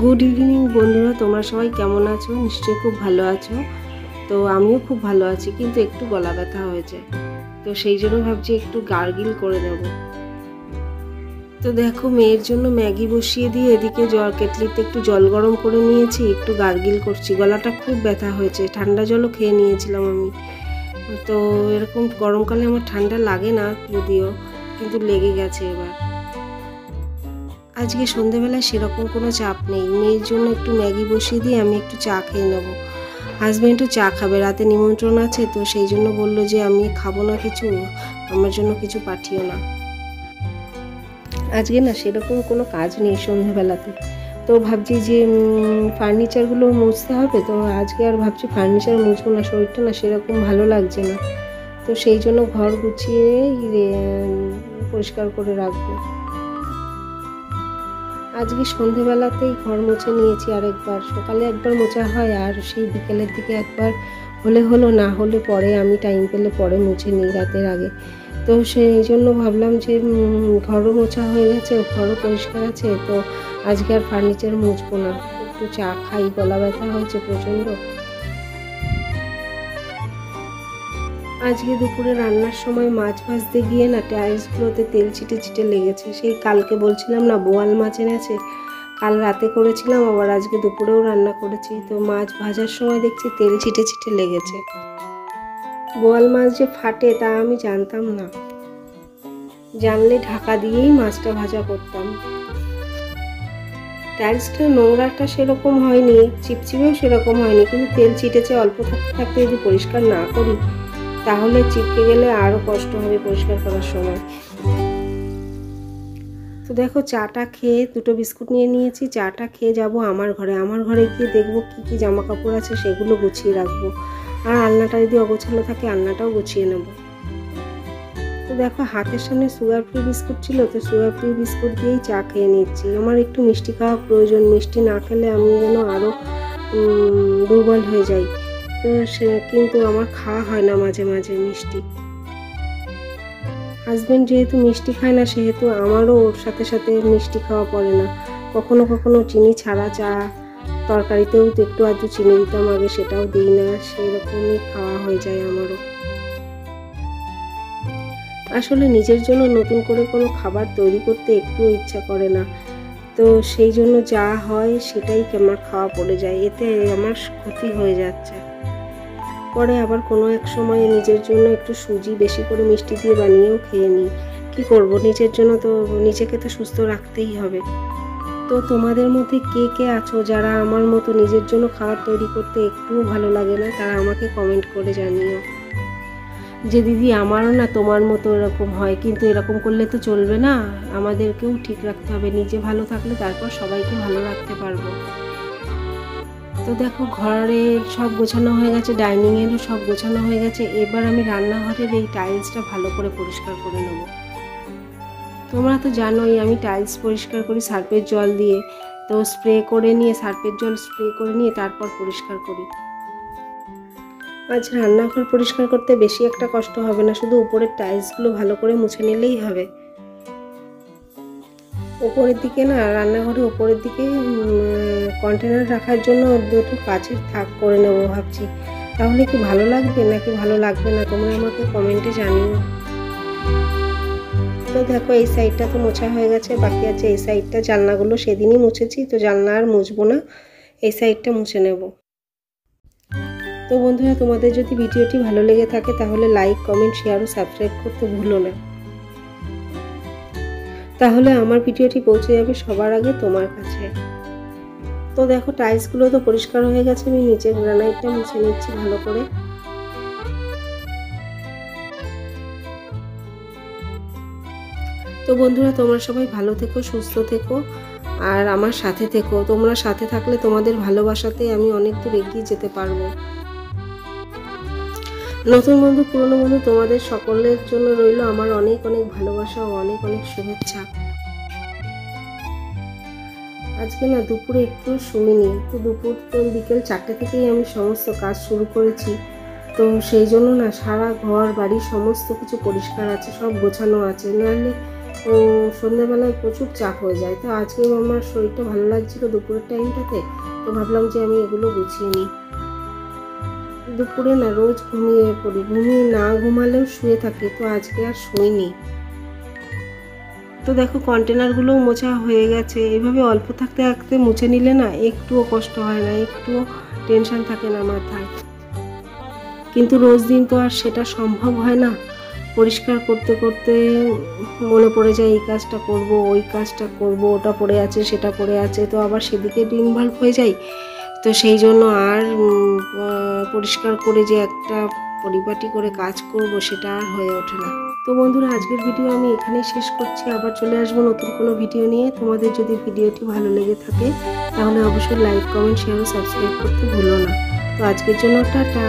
Good evening বন্ধুরা, তোমরা সবাই কেমন আছো? নিশ্চয়ই খুব ভালো আছো। তো আমিও খুব ভালো আছি, কিন্তু একটু গলা ব্যথা হয়েছে, তো সেই জন্য ভাবছি একটু গার্গিল করে নেব। তো দেখো, মেয়ের জন্য ম্যাগি বসিয়ে দিয়ে এদিকে কেটলিতে একটু জল গরম করে নিয়েছি, একটু গার্গিল করছি। গলাটা খুব ব্যথা হয়েছে, ঠান্ডা জলও খেয়ে নিয়েছিলাম আমি। তো এরকম গরমকালে আমার ঠান্ডা লাগে না যদিও, কিন্তু লেগে গেছে এবার। আজকে সন্ধেবেলায় সেরকম কোনো চাপ নেই, মেয়ের জন্য একটু ম্যাগি বসিয়ে দিয়ে আমি একটু চা খেয়ে নেব। হাজব্যান্ডও চা খাবে, রাতে নিমন্ত্রণ আছে, তো সেই জন্য বললো যে আমি খাবো না কিছু, আমার জন্য কিছু পাঠিও না। আজকে না সেরকম কোনো কাজ নেই সন্ধেবেলাতে, তো ভাবছি যে ফার্নিচারগুলো মুছতে হবে। তো আজকে আর ভাবছি ফার্নিচার মুছবো না, শরীরটা না সেরকম ভালো লাগছে না, তো সেই জন্য ঘর গুছিয়ে পরিষ্কার করে রাখবো। আজকে সন্ধেবেলাতেই ঘর মুছে নিয়েছি আরেকবার, সকালে একবার মোছা হয় আর সেই বিকেলের দিকে একবার হলে হলো, না হলে পরে আমি টাইম পেলে পরে মুছে নিই রাতের আগে। তো সেই জন্য ভাবলাম যে ঘরও মোছা হয়ে গেছে, ঘরও পরিষ্কার আছে, তো আজকে আর ফার্নিচার মুছবো না, একটু চা খাই, গলা ব্যথা হয়েছে প্রচণ্ড। আজকে দুপুরে রান্নার সময় মাছ ভাজতে গিয়ে না টাইলসগুলোতে তেল ছিটে ছিটে লেগেছে। সেই কালকে বলছিলাম না বোয়াল মাছ এনেছে, কাল রাতে করেছিলাম, আবার আজকে দুপুরেও রান্না করেছি। তো মাছ ভাজার সময় দেখছি তেল ছিটে ছিটে লেগেছে। বোয়াল মাছ যে ফাটে তা আমি জানতাম না, জানলে ঢাকা দিয়েই মাছটা ভাজা করতাম। টাইলসটা নোংরাটা সেরকম হয়নি, চিপচিপেও সেরকম হয়নি, কিন্তু তেল ছিটেছে। অল্প থাকতে থাকতে যদি পরিষ্কার না করি তাহলে চিপকে গেলে আরও কষ্ট হবে পরিষ্কার করার সময়। তো দেখো, চাটা খেয়ে দুটো বিস্কুট নিয়ে নিয়েছি, চাটা খেয়ে যাব আমার ঘরে। আমার ঘরে গিয়ে দেখবো কি কি জামা কাপড় আছে, সেগুলো গুছিয়ে রাখবো, আর আলনাটা যদি অগোছালো থাকে আলনাটাও গুছিয়ে নেব। তো দেখো, হাতের সামনে সুগার ফ্রি বিস্কুট ছিল, তো সুগার ফ্রি বিস্কুট দিয়েই চা খেয়ে নিচ্ছি। আমার একটু মিষ্টি খাওয়া প্রয়োজন, মিষ্টি না খেলে আমি যেন আরও দুর্বল হয়ে যাই, তো কিন্তু আমার খাওয়া হয় না মাঝে মাঝে মিষ্টি। হাজব্যান্ড যেহেতু মিষ্টি খায় না, সেহেতু আমারও ওর সাথে সাথে মিষ্টি খাওয়া পড়ে না। কখনো কখনো চিনি ছাড়া চা, তরকারিতেও তো একটু আধটু চিনি দিতাম আগে, সেটাও দিই না, সেরকমই খাওয়া হয়ে যায় আমারও। আসলে নিজের জন্য নতুন করে কোনো খাবার তৈরি করতে একটুও ইচ্ছা করে না, তো সেই জন্য যা হয় সেটাই আমার খাওয়া পড়ে যায়, এতে আমার ক্ষতি হয়ে যাচ্ছে। পরে আবার কোনো এক সময় নিজের জন্য একটু সুজি বেশি করে মিষ্টি দিয়ে বানিয়েও খেয়ে নিই। কী করব, নিজের জন্য তো নিজেকে তো সুস্থ রাখতেই হবে। তো তোমাদের মধ্যে কে কে আছো যারা আমার মতো নিজের জন্য খাবার তৈরি করতে একটুও ভালো লাগে না, তারা আমাকে কমেন্ট করে জানিও যে দিদি আমারও না তোমার মতো এরকম হয়, কিন্তু এরকম করলে তো চলবে না, আমাদেরকেও ঠিক রাখতে হবে, নিজে ভালো থাকলে তারপর সবাইকে ভালো রাখতে পারবো। তো দেখো, ঘরের সব গোছানো হয়ে গেছে, ডাইনিংয়েরও সব গোছানো হয়ে গেছে, এবার আমি রান্নাঘরের এই টাইলসটা ভালো করে পরিষ্কার করে নেব। তোমরা তো জানোই আমি টাইলস পরিষ্কার করি সার্ফের জল দিয়ে, তো স্প্রে করে নিয়ে, সার্ফের জল স্প্রে করে নিয়ে তারপর পরিষ্কার করি। আজ রান্নাঘর পরিষ্কার করতে বেশি একটা কষ্ট হবে না, শুধু উপরের টাইলসগুলো ভালো করে মুছে নিলেই হবে। ওপরের দিকে না, রান্নাঘরে ওপরের দিকে কন্টেনার রাখার জন্য দুটো কাচের থাক করে নেবো ভাবছি, তাহলে কি ভালো লাগবে নাকি ভালো লাগবে না, তোমরা আমাকে কমেন্টে জানিও। তো দেখো, এই সাইডটা তো মোছা হয়ে গেছে, বাকি আছে এই সাইডটা। জানলাগুলো সেদিনই মুছেছি, তো জানলা আর মুছবো না, এই সাইডটা মুছে নেব। তো বন্ধুরা, তোমাদের যদি ভিডিওটি ভালো লেগে থাকে তাহলে লাইক, কমেন্ট, শেয়ার ও সাবস্ক্রাইব করতে ভুলো না, তাহলে আমার ভিডিওটি পৌঁছে যাবে সবার আগে তোমার কাছে। তো দেখো, টাইলসগুলো তো পরিষ্কার হয়ে গেছে, আমি নিচে গ্রানাইটটা মুছে নিচ্ছি ভালো করে। তো বন্ধুরা, তোমরা সবাই ভালো থেকো, সুস্থ থেকো, আর আমার সাথে থেকো। তোমরা সাথে থাকলে তোমাদের ভালোবাসাতে আমি অনেক দূর এগিয়ে যেতে পারবো। নতুন বন্ধু, পুরনো বন্ধু, তোমাদের সকলের জন্য রইল আমার অনেক অনেক ভালোবাসা ও অনেক অনেক শুভেচ্ছা। আজকে না দুপুরে একটু শুইনি, তো দুপুর তো বিকেল 4টে থেকেই আমি সমস্ত কাজ শুরু করেছি, তো সেই জন্য না সারা ঘর বাড়ি সমস্ত কিছু পরিষ্কার আছে, সব গোছানো আছে, নাহলে সন্ধ্যেবেলায় প্রচুর চাপ হয়ে যায়। তো আজকেও আমার শরীরটা ভালো লাগছিলো দুপুরের টাইমটাতে, তো ভাবলাম যে আমি এগুলো গুছিয়ে নিই। দুপুরে না রোজ ঘুমিয়ে পড়ি, না ঘুমালেও শুয়ে থাকি, তো আজকে আর শুইনি। তো দেখো কন্টেনারগুলোও মোছা হয়ে গেছে। এভাবে অল্প থাকতে থাকতে মুছে নিলে না একটুও কষ্ট হয় না, একটুও টেনশন থাকে না মাথায়। কিন্তু রোজ দিন তো আর সেটা সম্ভব হয় না। পরিষ্কার করতে করতে মনে পড়ে যায় এই কাজটা করব, ওই কাজটা করব, ওটা পড়ে আছে, সেটা পড়ে আছে, তো আবার সেদিকে ইনভলভ হয়ে যাই। তো সেই জন্য আর পরিষ্কার করে যে একটা পরিপাটি করে কাজ করব সেটা আর হয়ে ওঠে না। তো বন্ধুরা, আজকের ভিডিও আমি এখানেই শেষ করছি। আবার চলে আসবো নতুন কোনো ভিডিও নিয়ে। তোমাদের যদি ভিডিওটি ভালো লেগে থাকে তাহলে অবশ্যই লাইক, কমেন্ট, শেয়ার ও সাবস্ক্রাইব করতে ভুলো না। তো আজকের জন্য টাটা।